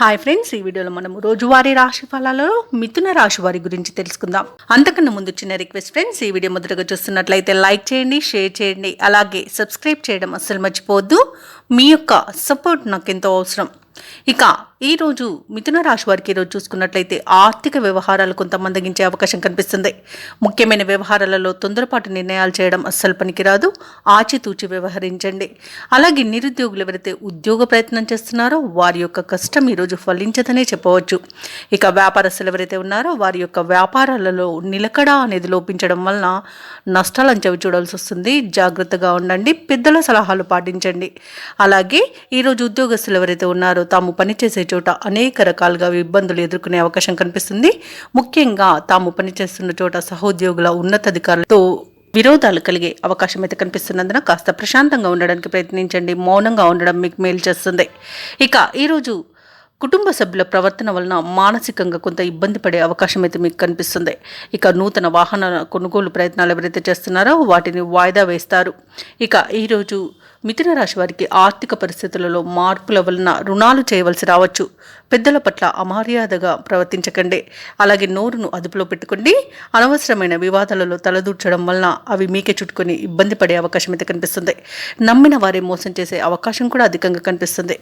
Hi friends, ఈ వీడియోలో మనం రోజువారీ రాశి ఫలాలలో మిథున రాశి వారి గురించి తెలుసుకుందాం. అంతకన్నా ముందు చిన్న రిక్వెస్ట్ ఫ్రెండ్స్, ఈ వీడియో మొదటగా చూస్తున్నట్లయితే లైక్ చేయండి, షేర్ చేయండి, అలాగే సబ్స్క్రైబ్ చేయడం అస్సలు మర్చిపోవద్దు. మీ యొక్క సపోర్ట్ నాకు ఎంతో అవసరం. ఇక ఈరోజు మిథున రాశి వారికి ఈరోజు చూసుకున్నట్లయితే ఆర్థిక వ్యవహారాలు కొంత మందగించే అవకాశం కనిపిస్తుంది. ముఖ్యమైన వ్యవహారాలలో తొందరపాటు నిర్ణయాలు చేయడం అస్సలు పనికిరాదు. ఆచితూచి వ్యవహరించండి. అలాగే నిరుద్యోగులు ఎవరైతే ఉద్యోగ ప్రయత్నం చేస్తున్నారో వారి యొక్క కష్టం ఈరోజు ఫలించదనే చెప్పవచ్చు. ఇక వ్యాపారస్తులు ఎవరైతే ఉన్నారో వారి యొక్క వ్యాపారాలలో నిలకడ అనేది లోపించడం వలన నష్టాలను చవి చూడాల్సి వస్తుంది. జాగ్రత్తగా ఉండండి, పెద్దల సలహాలు పాటించండి. అలాగే ఈరోజు ఉద్యోగస్తులు ఎవరైతే ఉన్నారో తాము పనిచేసే చోట అనేక రకాలుగా ఇబ్బందులు ఎదుర్కొనే అవకాశం కనిపిస్తుంది. ముఖ్యంగా తాము పనిచేస్తున్న చోట సహోద్యోగుల ఉన్నతాధికారులతో విరోధాలు కలిగే అవకాశం అయితే కనిపిస్తున్నందున కాస్త ప్రశాంతంగా ఉండడానికి ప్రయత్నించండి. మౌనంగా ఉండడం మీకు మేలు చేస్తుంది. ఇక ఈరోజు కుటుంబ సభ్యుల ప్రవర్తన వలన మానసికంగా కొంత ఇబ్బంది పడే అవకాశం అయితే మీకు కనిపిస్తుంది. ఇక నూతన వాహన కొనుగోలు ప్రయత్నాలు ఎవరైతే చేస్తున్నారో వాటిని వాయిదా వేస్తారు. ఇక ఈరోజు మిథున రాశి వారికి ఆర్థిక పరిస్థితులలో మార్పుల వలన రుణాలు చేయవలసి రావచ్చు. పెద్దల పట్ల అమర్యాదగా ప్రవర్తించకండి. అలాగే నోరును అదుపులో పెట్టుకోండి. అనవసరమైన వివాదాలలో తలదూర్చడం వలన అవి మీకే చుట్టుకొని ఇబ్బంది పడే అవకాశం అయితే కనిపిస్తుంది. నమ్మిన వారే మోసం చేసే అవకాశం కూడా అధికంగా కనిపిస్తుంది.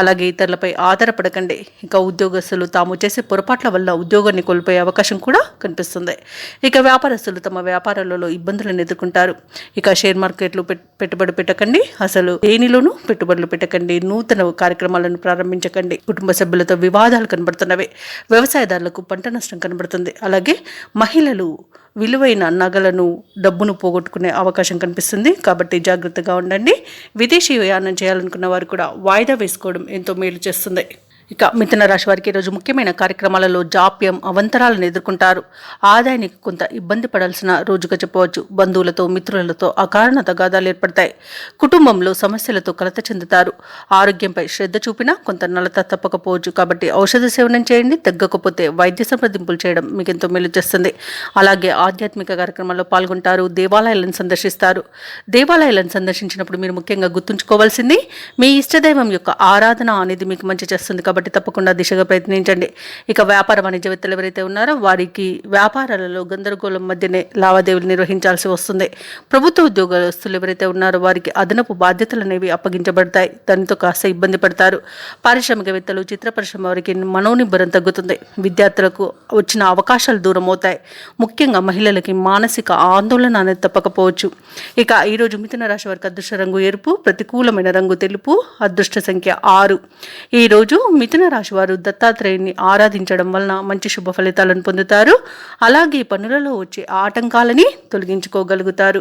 అలాగే ఇతరులపై ఆధారపడకండి. ఇక ఉద్యోగస్తులు తాము చేసే పొరపాట్ల వల్ల ఉద్యోగాన్ని కోల్పోయే అవకాశం కూడా కనిపిస్తుంది. ఇక వ్యాపారస్తులు తమ వ్యాపారాలలో ఇబ్బందులను ఎదుర్కొంటారు. ఇక షేర్ మార్కెట్లు పెట్టుబడి పెట్టకండి. అసలు దేనిలోనూ పెట్టుబడులు పెట్టకండి. నూతన కార్యక్రమాలను ప్రారంభించకండి. కుటుంబ సభ్యులతో వివాదాలు కనబడుతున్నవే. వ్యవసాయదారులకు పంట నష్టం కనబడుతుంది. అలాగే మహిళలు విలువైన నగలను, డబ్బును పోగొట్టుకునే అవకాశం కనిపిస్తుంది. కాబట్టి జాగ్రత్తగా ఉండండి. విదేశీ ప్రయాణం చేయాలనుకున్న వారు కూడా వాయిదా వేసుకోవడం ఎంతో మేలు చేస్తుంది. ఇక మిథున రాశి వారికి ఈరోజు ముఖ్యమైన కార్యక్రమాలలో జాప్యం, అవంతరాలను ఎదుర్కొంటారు. ఆదాయానికి కొంత ఇబ్బంది పడాల్సిన రోజుగా చెప్పవచ్చు. బంధువులతో, మిత్రులతో అకారణ తగాదాలు ఏర్పడతాయి. కుటుంబంలో సమస్యలతో కలత చెందుతారు. ఆరోగ్యంపై శ్రద్ధ చూపినా కొంత నలత తప్పకపోవచ్చు. కాబట్టి ఔషధ సేవనం చేయండి. తగ్గకపోతే వైద్య సంప్రదింపులు చేయడం మీకు ఎంతో మేలు చేస్తుంది. అలాగే ఆధ్యాత్మిక కార్యక్రమాల్లో పాల్గొంటారు. దేవాలయాలను సందర్శిస్తారు. దేవాలయాలను సందర్శించినప్పుడు మీరు ముఖ్యంగా గుర్తుంచుకోవాల్సింది మీ ఇష్టదైవం యొక్క ఆరాధన అనేది మీకు మంచి చేస్తుంది. కాబట్టి తప్పకుండా దిశగా ప్రయత్నించండి. ఇక వ్యాపార వాణిజ్యవేత్తలు ఎవరైతే ఉన్నారో వారికి వ్యాపారాలలో గందరగోళం మధ్యనే లావాదేవీలు నిర్వహించాల్సి వస్తుంది. ప్రభుత్వ ఉద్యోగస్తులు ఎవరైతే ఉన్నారో వారికి అదనపు బాధ్యతలు అనేవి అప్పగించబడతాయి. దానితో కాస్త ఇబ్బంది పడతారు. పారిశ్రామికవేత్తలు, చిత్ర పరిశ్రమ వారికి మనోనిబ్బరం తగ్గుతుంది. విద్యార్థులకు వచ్చిన అవకాశాలు దూరం అవుతాయి. ముఖ్యంగా మహిళలకి మానసిక ఆందోళన అనేది తప్పకపోవచ్చు. ఇక ఈరోజు మిథున రాశి వారికి అదృష్ట రంగు ఎరుపు, ప్రతికూలమైన రంగు తెలుపు, అదృష్ట సంఖ్య 6. ఈరోజు మిథున రాశి వారు దత్తాత్రేయుని ఆరాధించడం వలన మంచి శుభ ఫలితాలను పొందుతారు. అలాగే పనులలో వచ్చే ఆటంకాలని తొలగించుకోగలుగుతారు.